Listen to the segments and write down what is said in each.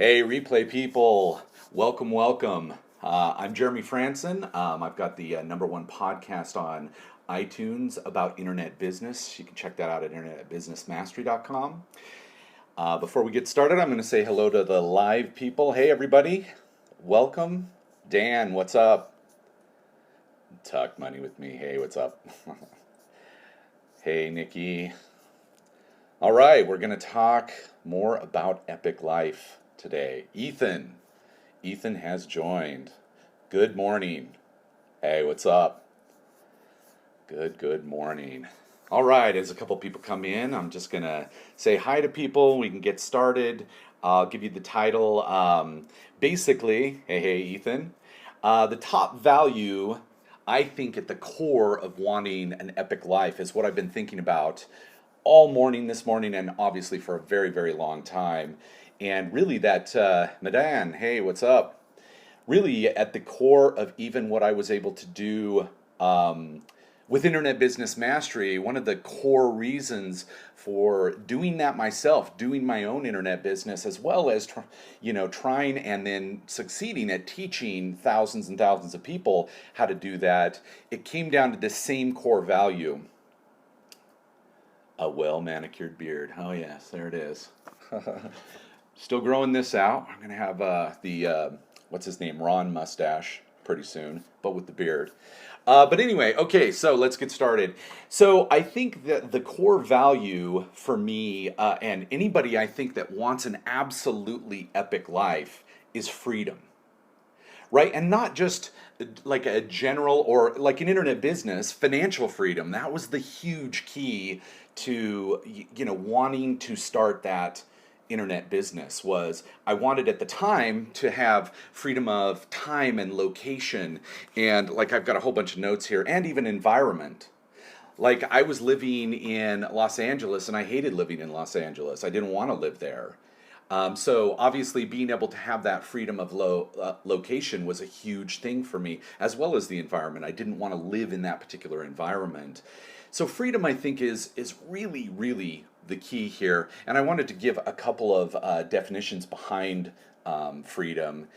Hey, replay people, welcome, welcome. I'm Jeremy Franson. I've got the #1 podcast on iTunes about internet business. You can check that out at internetbusinessmastery.com. Before we get started, I'm going to say hello to the live people. Hey, everybody, welcome. Dan, what's up? Talk money with me. Hey, what's up? Hey, Nikki. All right, we're going to talk more about Epic Life today. Ethan has joined. Good morning. Hey, what's up? Good morning. All right, as a couple people come in, I'm just going to say hi to people. We can get started. I'll give you the title. Basically, hey, Ethan. The top value, I think, at the core of wanting an epic life is what I've been thinking about all morning this morning, and obviously for a very, very long time. And really that, Madan, hey, what's up? Really at the core of even what I was able to do with Internet Business Mastery, one of the core reasons for doing that myself, doing my own internet business, as well as trying and then succeeding at teaching thousands and thousands of people how to do that, it came down to the same core value. A well-manicured beard. Oh yes, there it is. Still growing this out. I'm gonna have the what's his name, Ron mustache pretty soon, but with the beard. But anyway, okay, so let's get started. So I think that the core value for me and anybody I think that wants an absolutely epic life is freedom. Right? And not just like a general or like an internet business, financial freedom. That was the huge key to wanting to start that internet business. Was I wanted at the time to have freedom of time and location, and like I've got a whole bunch of notes here, and even environment. Like I was living in Los Angeles and I hated living in Los Angeles. I didn't want to live there. So obviously being able to have that freedom of location was a huge thing for me, as well as the environment. I didn't want to live in that particular environment. So freedom, I think, is really, really the key here. And I wanted to give a couple of definitions behind freedom.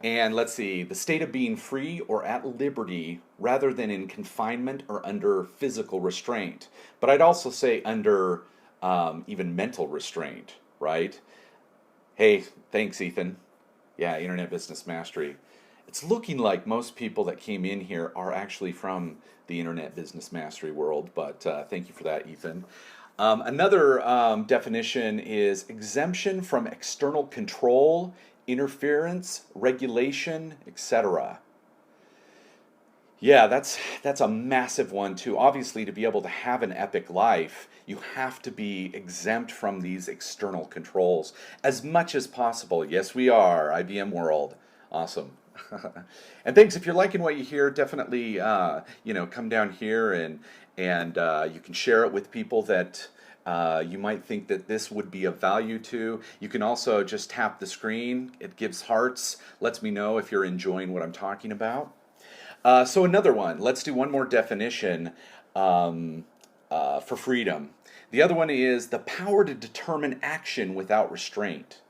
And let's see, the state of being free or at liberty rather than in confinement or under physical restraint. But I'd also say under even mental restraint, right? Hey, thanks, Ethan. Yeah, Internet Business Mastery. It's looking like most people that came in here are actually from the Internet Business Mastery world, but thank you for that, Ethan. Another definition is exemption from external control, interference, regulation, etc. Yeah, that's a massive one too. Obviously, to be able to have an epic life, you have to be exempt from these external controls as much as possible. Yes, we are, IBM World. Awesome. And thanks, if you're liking what you hear, definitely come down here and you can share it with people that you might think that this would be of value to. You can also just tap the screen. It gives hearts, lets me know if you're enjoying what I'm talking about. So another one, let's do one more definition for freedom. The other one is the power to determine action without restraint.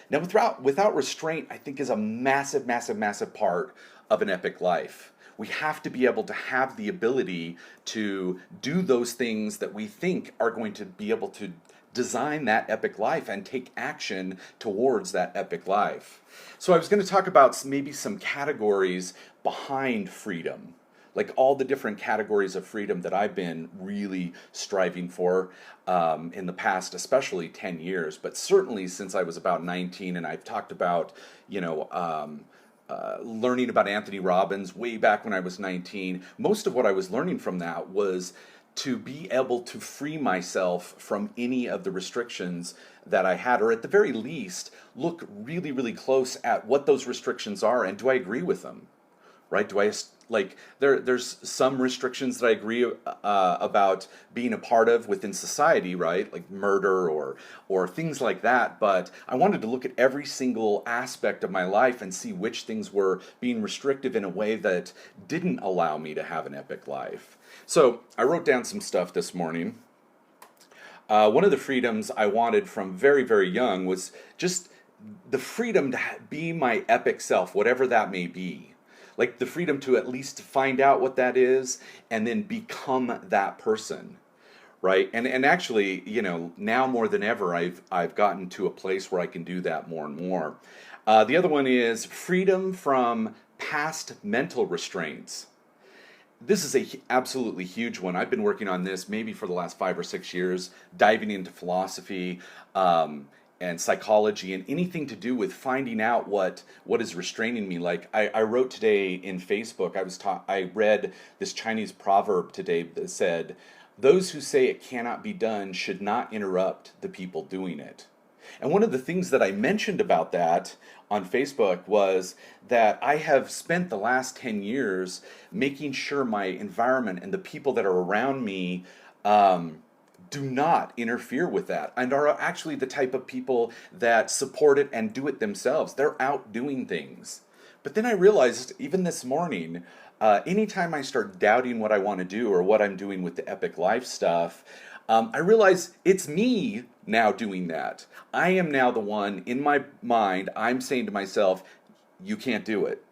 Now, without restraint, I think is a massive, massive, massive part of an epic life. We have to be able to have the ability to do those things that we think are going to be able to design that epic life and take action towards that epic life. So I was going to talk about maybe some categories behind freedom, like all the different categories of freedom that I've been really striving for in the past, especially 10 years, but certainly since I was about 19, and I've talked about, learning about Anthony Robbins way back when I was 19. Most of what I was learning from that was to be able to free myself from any of the restrictions that I had, or at the very least, look really, really close at what those restrictions are and do I agree with them, right? Do I, like, there's some restrictions that I agree about being a part of within society, right? Like murder or things like that, but I wanted to look at every single aspect of my life and see which things were being restrictive in a way that didn't allow me to have an epic life. So I wrote down some stuff this morning. One of the freedoms I wanted from very, very young was just the freedom to be my epic self, whatever that may be. Like the freedom to at least find out what that is and then become that person. Right. And actually, now more than ever, I've gotten to a place where I can do that more and more. The other one is freedom from past mental restraints. This is a absolutely huge one. I've been working on this maybe for the last 5 or 6 years, diving into philosophy, and psychology and anything to do with finding out what is restraining me. Like I wrote today in Facebook, I read this Chinese proverb today that said, "Those who say it cannot be done should not interrupt the people doing it." And one of the things that I mentioned about that on Facebook was that I have spent the last 10 years making sure my environment and the people that are around me do not interfere with that and are actually the type of people that support it and do it themselves. They're out doing things. But then I realized, even this morning, anytime I start doubting what I want to do or what I'm doing with the Epic Life stuff, I realize it's me now doing that. I am now the one in my mind, I'm saying to myself, you can't do it.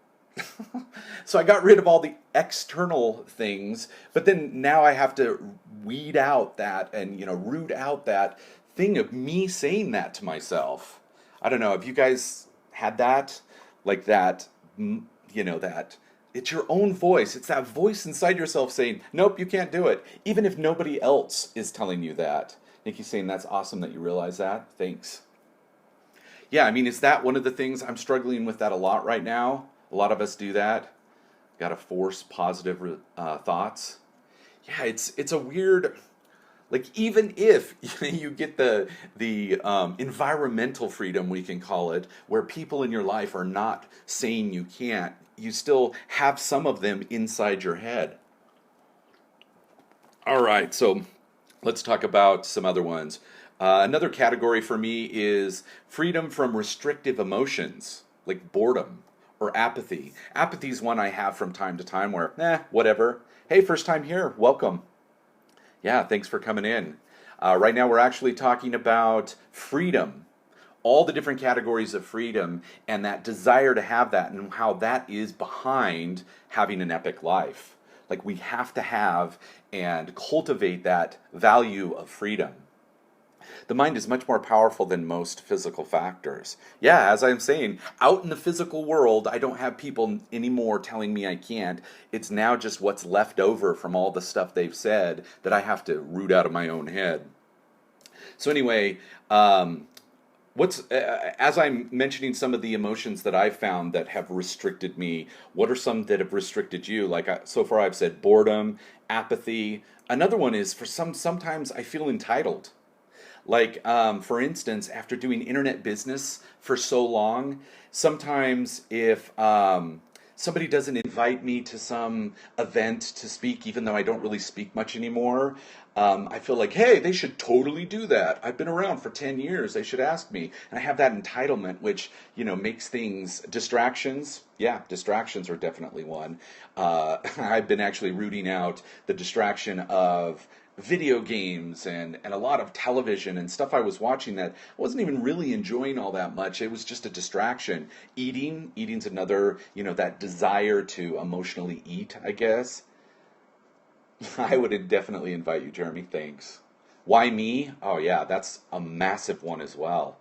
So I got rid of all the external things, but then now I have to weed out that and, root out that thing of me saying that to myself. I don't know, have you guys had that? Like that, that it's your own voice. It's that voice inside yourself saying, nope, you can't do it. Even if nobody else is telling you that. Nikki's saying that's awesome that you realize that. Thanks. Yeah, I mean, is that one of the things? I'm struggling with that a lot right now. A lot of us do that. Got to force positive thoughts. Yeah, it's a weird, like, even if you get the environmental freedom, we can call it, where people in your life are not saying you can't, you still have some of them inside your head. All right, so let's talk about some other ones. Another category for me is freedom from restrictive emotions, like boredom or apathy. Apathy is one I have from time to time where, whatever. Hey, first time here, welcome. Yeah, thanks for coming in. Right now we're actually talking about freedom, all the different categories of freedom and that desire to have that and how that is behind having an epic life. Like we have to have and cultivate that value of freedom. The mind is much more powerful than most physical factors. Yeah, as I'm saying, out in the physical world, I don't have people anymore telling me I can't. It's now just what's left over from all the stuff they've said that I have to root out of my own head. So anyway, as I'm mentioning some of the emotions that I've found that have restricted me, what are some that have restricted you? So far I've said boredom, apathy. Another one is sometimes I feel entitled. Like, for instance, after doing internet business for so long, sometimes if somebody doesn't invite me to some event to speak, even though I don't really speak much anymore, I feel like, hey, they should totally do that. I've been around for 10 years. They should ask me. And I have that entitlement, which, makes things distractions. Yeah, distractions are definitely one. I've been actually rooting out the distraction of video games and a lot of television and stuff I was watching that I wasn't even really enjoying all that much. It was just a distraction. Eating's another, that desire to emotionally eat, I guess. I would definitely invite you, Jeremy. Thanks. Why me? Oh yeah, that's a massive one as well.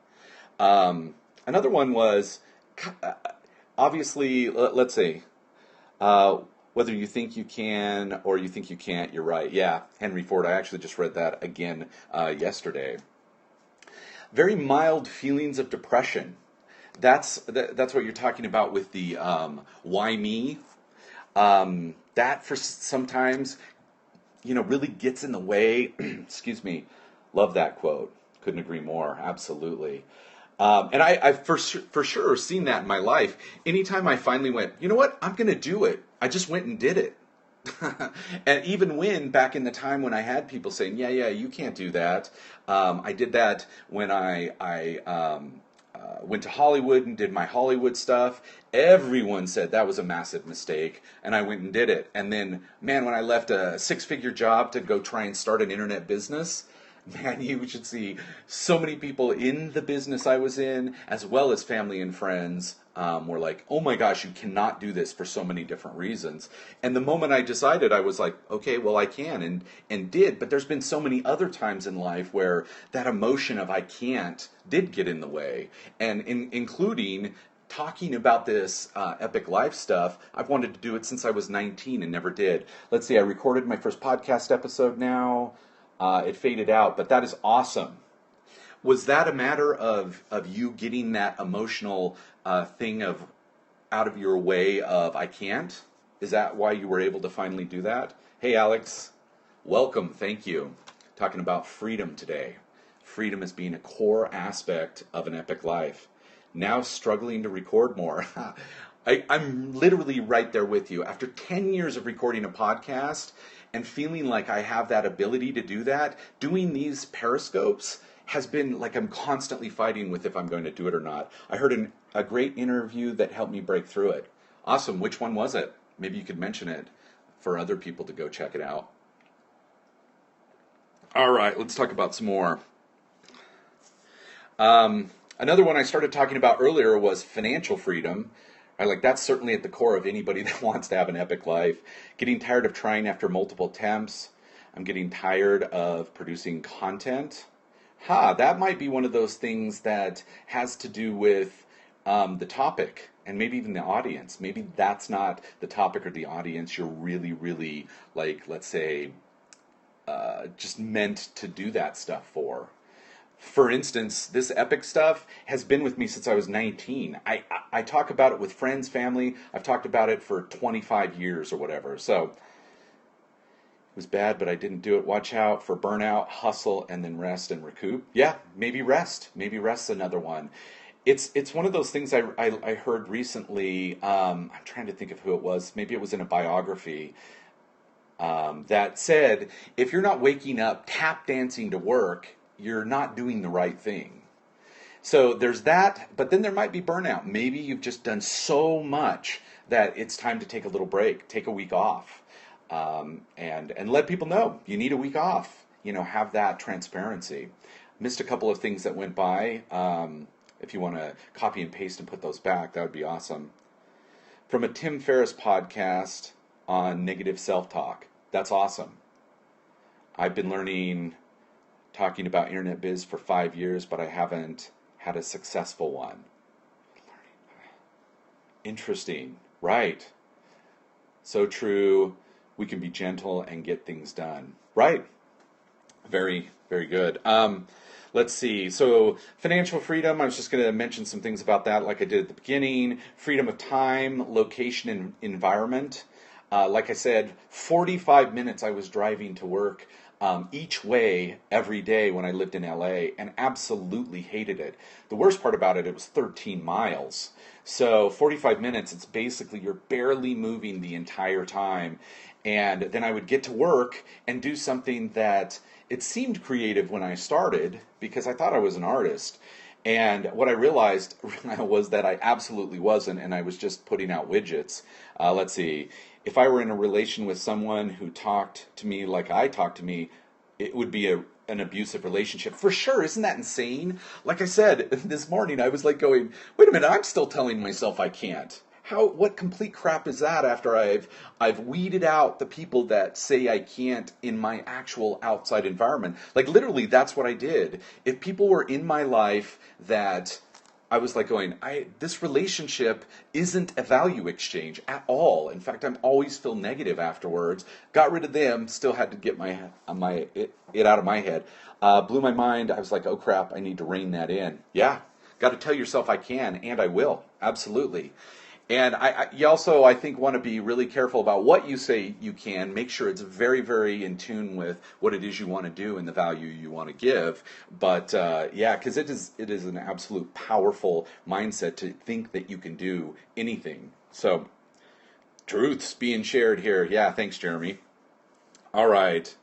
Another one was, obviously, let's say, whether you think you can or you think you can't, you're right. Yeah, Henry Ford. I actually just read that again yesterday. Very mild feelings of depression. That's what you're talking about with the why me. That for sometimes, really gets in the way. Excuse me. Love that quote. Couldn't agree more. Absolutely. And I've for sure seen that in my life. Anytime I finally went, you know what, I'm going to do it. I just went and did it. And even when, back in the time when I had people saying, yeah, you can't do that. I did that when I went to Hollywood and did my Hollywood stuff. Everyone said that was a massive mistake, and I went and did it. And then, man, when I left a 6-figure job to go try and start an internet business, Man, you should see so many people in the business I was in, as well as family and friends, were like, oh my gosh, you cannot do this for so many different reasons. And the moment I decided, I was like, okay, well, I can, and did. But there's been so many other times in life where that emotion of I can't did get in the way. And including talking about this epic life stuff. I've wanted to do it since I was 19 and never did. Let's see, I recorded my first podcast episode now. It faded out, but that is awesome. Was that a matter of you getting that emotional thing of out of your way of I can't? Is that why you were able to finally do that? Hey, Alex, welcome. Thank you. Talking about freedom today. Freedom as being a core aspect of an epic life. Now struggling to record more. I'm literally right there with you. After 10 years of recording a podcast and feeling like I have that ability to do that, doing these periscopes has been like I'm constantly fighting with if I'm going to do it or not. I heard a great interview that helped me break through it. Awesome. Which one was it? Maybe you could mention it for other people to go check it out. All right, let's talk about some more. Another one I started talking about earlier was financial freedom. That's certainly at the core of anybody that wants to have an epic life. Getting tired of trying after multiple attempts. I'm getting tired of producing content. That might be one of those things that has to do with the topic and maybe even the audience. Maybe that's not the topic or the audience you're really, really, let's say, just meant to do that stuff for. For instance, this epic stuff has been with me since I was 19. I talk about it with friends, family. I've talked about it for 25 years or whatever. So it was bad, but I didn't do it. Watch out for burnout, hustle, and then rest and recoup. Yeah, maybe rest. Maybe rest's another one. It's one of those things I heard recently. I'm trying to think of who it was. Maybe it was in a biography. That said, if you're not waking up tap dancing to work, you're not doing the right thing. So there's that, but then there might be burnout. Maybe you've just done so much that it's time to take a little break, take a week off, and let people know you need a week off. Have that transparency. Missed a couple of things that went by. If you want to copy and paste and put those back, that would be awesome. From a Tim Ferriss podcast on negative self-talk. That's awesome. I've been talking about internet biz for 5 years, but I haven't had a successful one. Interesting, right? So true. We can be gentle and get things done. Right. Very, very good. Let's see. So financial freedom, I was just going to mention some things about that like I did at the beginning. Freedom of time, location, and environment. Like I said, 45 minutes I was driving to work each way every day when I lived in LA and absolutely hated it. The worst part about it, it was 13 miles. So 45 minutes, it's basically you're barely moving the entire time. And then I would get to work and do something that it seemed creative when I started because I thought I was an artist. And what I realized was that I absolutely wasn't, and I was just putting out widgets. Let's see. If I were in a relation with someone who talked to me like I talk to me, it would be an abusive relationship. For sure, isn't that insane? Like I said, this morning I was going, wait a minute, I'm still telling myself I can't. What complete crap is that after I've weeded out the people that say I can't in my actual outside environment? Literally, that's what I did. If people were in my life that I was this relationship isn't a value exchange at all. In fact, I'm always feel negative afterwards. Got rid of them, still had to get it out of my head. Blew my mind. I was like, oh crap, I need to rein that in. Yeah, got to tell yourself I can, and I will. Absolutely. And you also, I think, want to be really careful about what you say you can. Make sure it's very, very in tune with what it is you want to do and the value you want to give. But because it is an absolute powerful mindset to think that you can do anything. So, truths being shared here. Yeah, thanks, Jeremy. All right.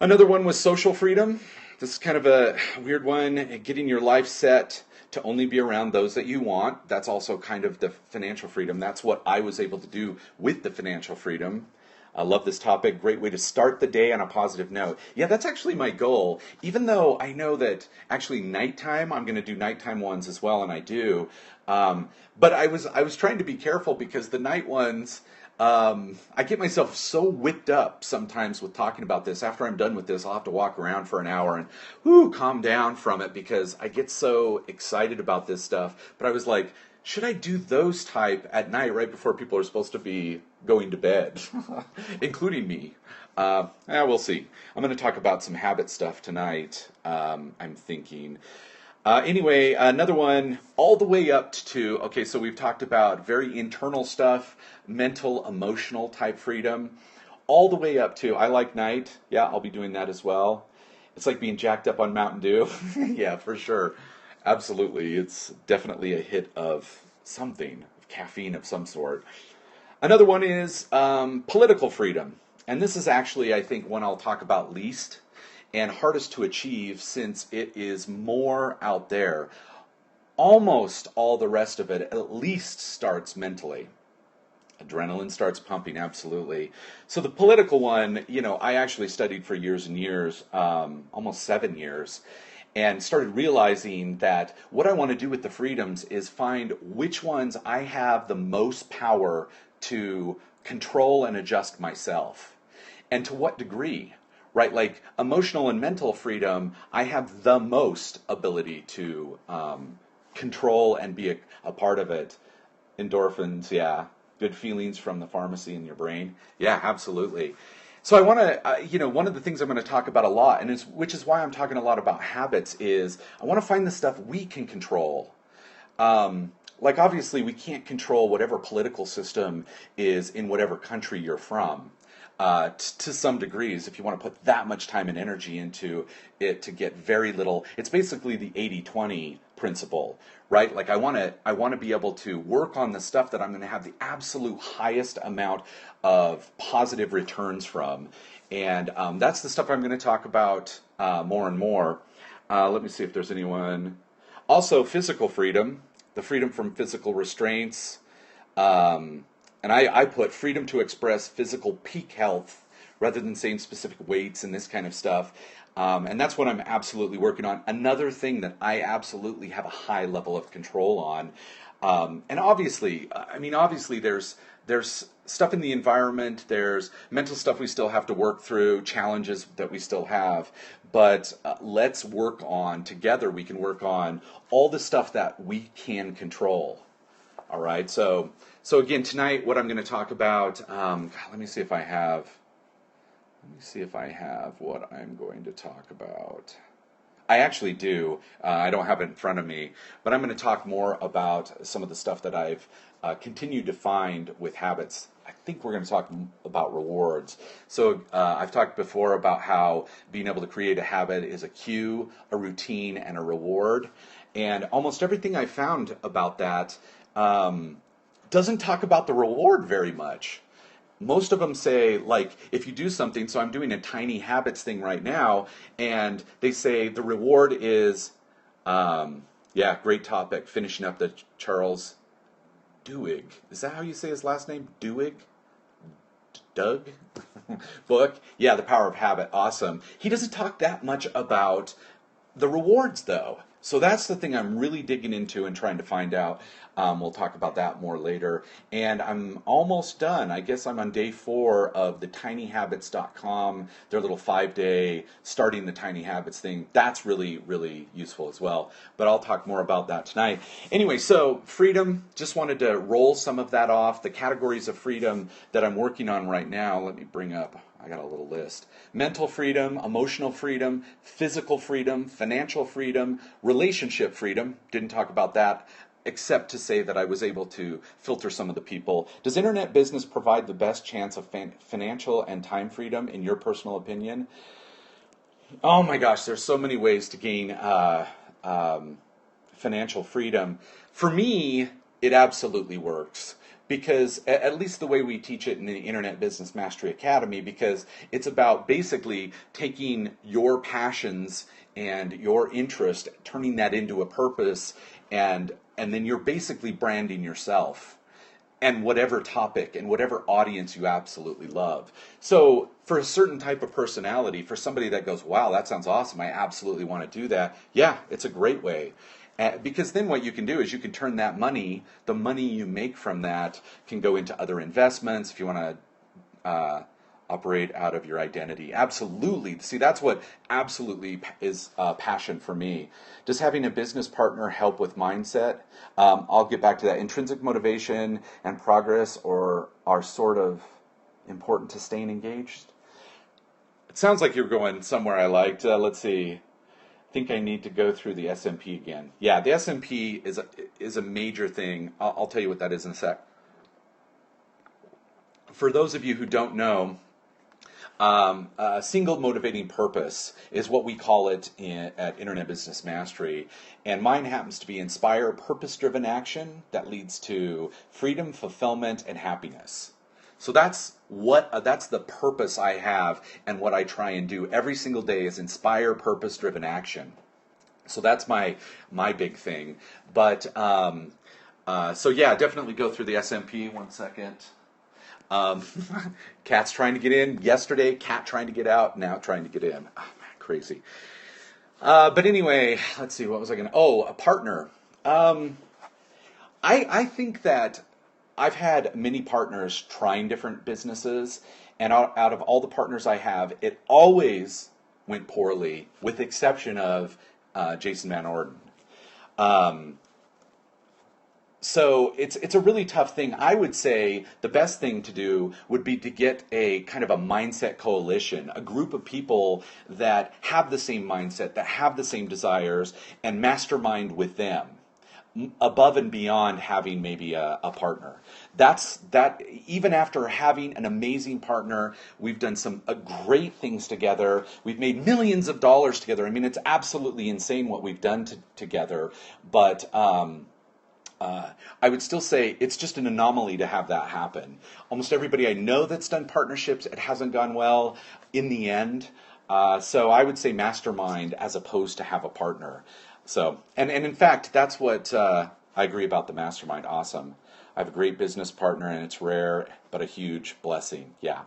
Another one was social freedom. This is kind of a weird one. Getting your life set to only be around those that you want. That's also kind of the financial freedom. That's what I was able to do with the financial freedom. I love this topic. Great way to start the day on a positive note. Yeah, that's actually my goal. Even though I know that actually nighttime, I'm going to do nighttime ones as well, and I do. But I was trying to be careful because the night ones, I get myself so whipped up sometimes with talking about this. After I'm done with this, I'll have to walk around for an hour and calm down from it because I get so excited about this stuff. But I was like, should I do those type at night right before people are supposed to be going to bed, including me? We'll see. I'm going to talk about some habit stuff tonight, I'm thinking. Anyway, another one all the way up to, okay, so we've talked about very internal stuff, mental, emotional type freedom, all the way up to, I like night. Yeah, I'll be doing that as well. It's like being jacked up on Mountain Dew. Yeah, for sure. Absolutely. It's definitely a hit of something, of caffeine of some sort. Another one is political freedom. And this is actually, I think, one I'll talk about least and hardest to achieve since it is more out there. Almost all the rest of it at least starts mentally. Adrenaline starts pumping, absolutely. So the political one, I actually studied for years and years, almost 7 years, and started realizing that what I want to do with the freedoms is find which ones I have the most power to control and adjust myself, and to what degree, right? Like emotional and mental freedom, I have the most ability to control and be a part of it. Endorphins, yeah. Good feelings from the pharmacy in your brain. Yeah, absolutely. So I want to, one of the things I'm going to talk about a lot, and which is why I'm talking a lot about habits, is I want to find the stuff we can control. Like obviously we can't control whatever political system is in whatever country you're from. To some degrees, if you want to put that much time and energy into it to get very little, it's basically the 80-20 principle, right? Like I want to be able to work on the stuff that I'm going to have the absolute highest amount of positive returns from, and that's the stuff I'm going to talk about more and more. Let me see if there's anyone. Also, physical freedom, the freedom from physical restraints. And I put freedom to express physical peak health rather than saying specific weights and this kind of stuff. And that's what I'm absolutely working on. Another thing that I absolutely have a high level of control on. And obviously there's stuff in the environment, there's mental stuff we still have to work through, challenges that we still have. But let's work on, together we can work on all the stuff that we can control. All right, so again, tonight what I'm going to talk about, let me see if I have what I'm going to talk about. I actually do. I don't have it in front of me, but I'm going to talk more about some of the stuff that I've continued to find with habits. I think we're going to talk about rewards. So I've talked before about how being able to create a habit is a cue, a routine, and a reward. And almost everything I found about that doesn't talk about the reward very much. Most of them say, like, if you do something, so I'm doing a tiny habits thing right now, and they say the reward is, great topic, finishing up the Charles Duhigg. Is that how you say his last name? Duhigg? Doug? Book? Yeah, The Power of Habit. Awesome. He doesn't talk that much about the rewards, though. So that's the thing I'm really digging into and trying to find out. We'll talk about that more later. And I'm almost done. I guess I'm on day 4 of the tinyhabits.com, their little 5-day starting the tiny habits thing. That's really, really useful as well. But I'll talk more about that tonight. Anyway, so freedom, just wanted to roll some of that off. The categories of freedom that I'm working on right now, let me bring up, I got a little list. Mental freedom, emotional freedom, physical freedom, financial freedom, relationship freedom. Didn't talk about that, except to say that I was able to filter some of the people. Does internet business provide the best chance of financial and time freedom, in your personal opinion? Oh my gosh, there's so many ways to gain financial freedom. For me, it absolutely works. Because at least the way we teach it in the Internet Business Mastery Academy, because it's about basically taking your passions and your interest, turning that into a purpose, and then you're basically branding yourself. and whatever topic and whatever audience you absolutely love. So for a certain type of personality, for somebody that goes, wow, that sounds awesome, I absolutely want to do that, yeah, it's a great way. Because then what you can do is you can turn that money, the money you make from that can go into other investments if you want to operate out of your identity. Absolutely. See, that's what absolutely is passion for me. Does having a business partner help with mindset? I'll get back to that. Intrinsic motivation and progress are sort of important to staying engaged. It sounds like you're going somewhere I liked. Let's see. I think I need to go through the S&P again. Yeah, the S&P is a major thing. I'll tell you what that is in a sec. For those of you who don't know, a single motivating purpose is what we call it at Internet Business Mastery. And mine happens to be inspire purpose-driven action that leads to freedom, fulfillment, and happiness. So that's the purpose I have, and what I try and do every single day is inspire purpose-driven action. So that's my big thing. But so yeah, definitely go through the S&P. 1 second. Cat's trying to get in. Yesterday, cat trying to get out. Now trying to get in. Oh, man, crazy. But anyway, let's see. What was I going to? Oh, a partner. I think that I've had many partners trying different businesses, and out of all the partners I have, it always went poorly, with the exception of Jason Van Orden. So it's a really tough thing. I would say the best thing to do would be to get a kind of a mindset coalition, a group of people that have the same mindset, that have the same desires, and mastermind with them, above and beyond having maybe a partner. That even after having an amazing partner, we've done some great things together. We've made millions of dollars together. I mean, it's absolutely insane what we've done together. But I would still say it's just an anomaly to have that happen. Almost everybody I know that's done partnerships, it hasn't gone well in the end. So I would say mastermind as opposed to have a partner. So, and in fact, that's what I agree about the mastermind. Awesome. I have a great business partner, and it's rare, but a huge blessing. Yeah.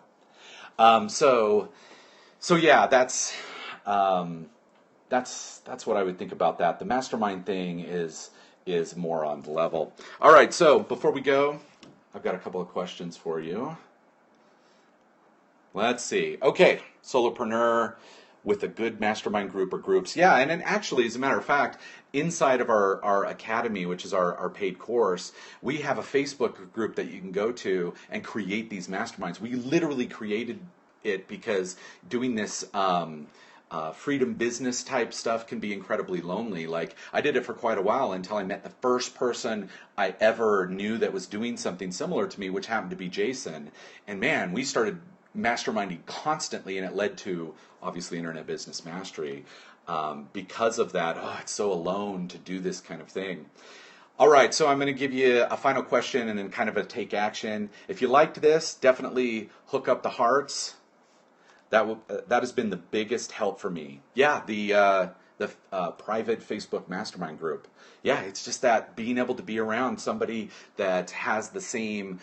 So yeah, that's what I would think about that. The mastermind thing is more on the level. All right. So before we go, I've got a couple of questions for you. Let's see. Okay, solopreneur with a good mastermind group or groups. Yeah, and then actually, as a matter of fact, inside of our academy, which is our paid course, we have a Facebook group that you can go to and create these masterminds. We literally created it because doing this freedom business type stuff can be incredibly lonely. Like, I did it for quite a while until I met the first person I ever knew that was doing something similar to me, which happened to be Jason. And man, we started masterminding constantly, and it led to obviously Internet Business Mastery. Because of that, it's so alone to do this kind of thing. All right, so I'm going to give you a final question and then kind of a take action. If you liked this, definitely hook up the hearts. That has been the biggest help for me. Yeah, the private Facebook mastermind group. Yeah, it's just that being able to be around somebody that has the same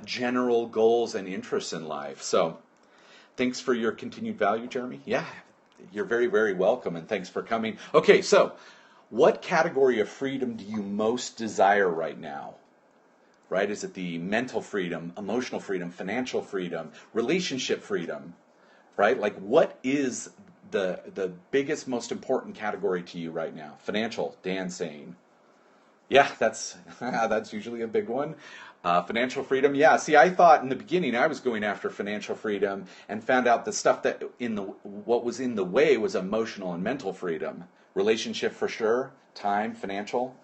general goals and interests in life. So thanks for your continued value, Jeremy. Yeah, you're very, very welcome, and thanks for coming. Okay, so what category of freedom do you most desire right now? Right? Is it the mental freedom, emotional freedom, financial freedom, relationship freedom? Right? Like, what is the biggest, most important category to you right now? Financial, Dan's saying. Yeah, that's usually a big one. Financial freedom, yeah. See, I thought in the beginning I was going after financial freedom, and found out the stuff that what was in the way was emotional and mental freedom. Relationship for sure, time, financial,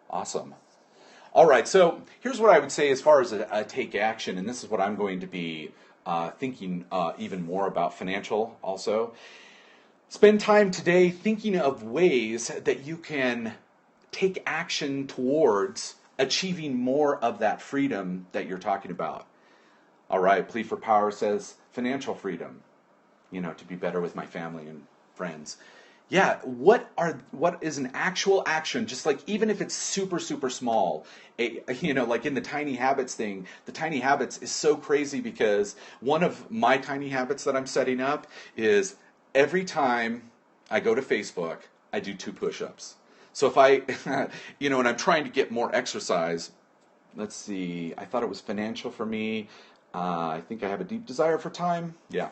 awesome. All right, so here's what I would say as far as a take action, and this is what I'm going to be thinking even more about financial also. Spend time today thinking of ways that you can take action towards achieving more of that freedom that you're talking about. All right, Plea for Power says financial freedom, to be better with my family and friends. Yeah, what is an actual action? Just like even if it's super super small, like in the tiny habits thing, the tiny habits is so crazy because one of my tiny habits that I'm setting up is every time I go to Facebook, I do 2 push-ups. So if I, and I'm trying to get more exercise. Let's see. I thought it was financial for me. I think I have a deep desire for time. Yeah.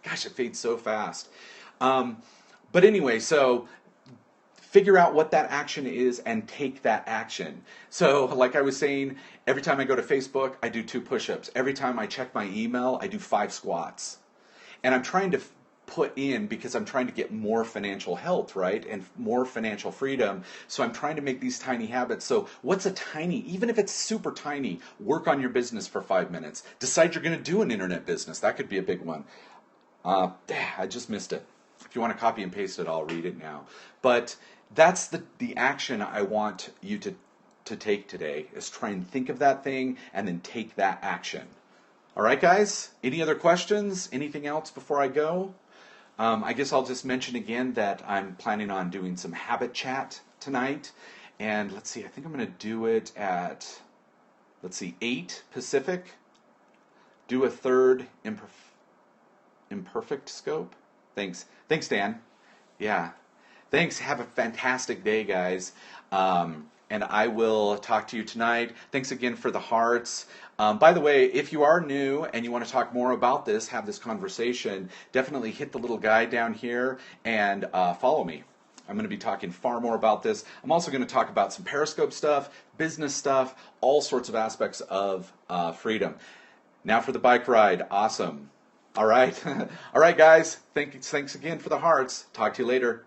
Gosh, it fades so fast. Um, but anyway, so figure out what that action is and take that action. So, like I was saying, every time I go to Facebook, I do 2 push-ups. Every time I check my email, I do 5 squats. And I'm trying to put in because I'm trying to get more financial health, right? And more financial freedom. So I'm trying to make these tiny habits. So what's a tiny, even if it's super tiny, work on your business for 5 minutes. Decide you're going to do an internet business. That could be a big one. I just missed it. If you want to copy and paste it, I'll read it now. But that's the action I want you to take today, is try and think of that thing and then take that action. All right, guys? Any other questions? Anything else before I go? I guess I'll just mention again that I'm planning on doing some habit chat tonight. And let's see, I think I'm going to do it at, 8 Pacific. Do a third imperfect scope. Thanks, Dan. Yeah, thanks. Have a fantastic day, guys. And I will talk to you tonight. Thanks again for the hearts. By the way, if you are new and you want to talk more about this, have this conversation, definitely hit the little guy down here and follow me. I'm going to be talking far more about this. I'm also going to talk about some Periscope stuff, business stuff, all sorts of aspects of freedom. Now for the bike ride. Awesome. All right. All right, guys. Thanks again for the hearts. Talk to you later.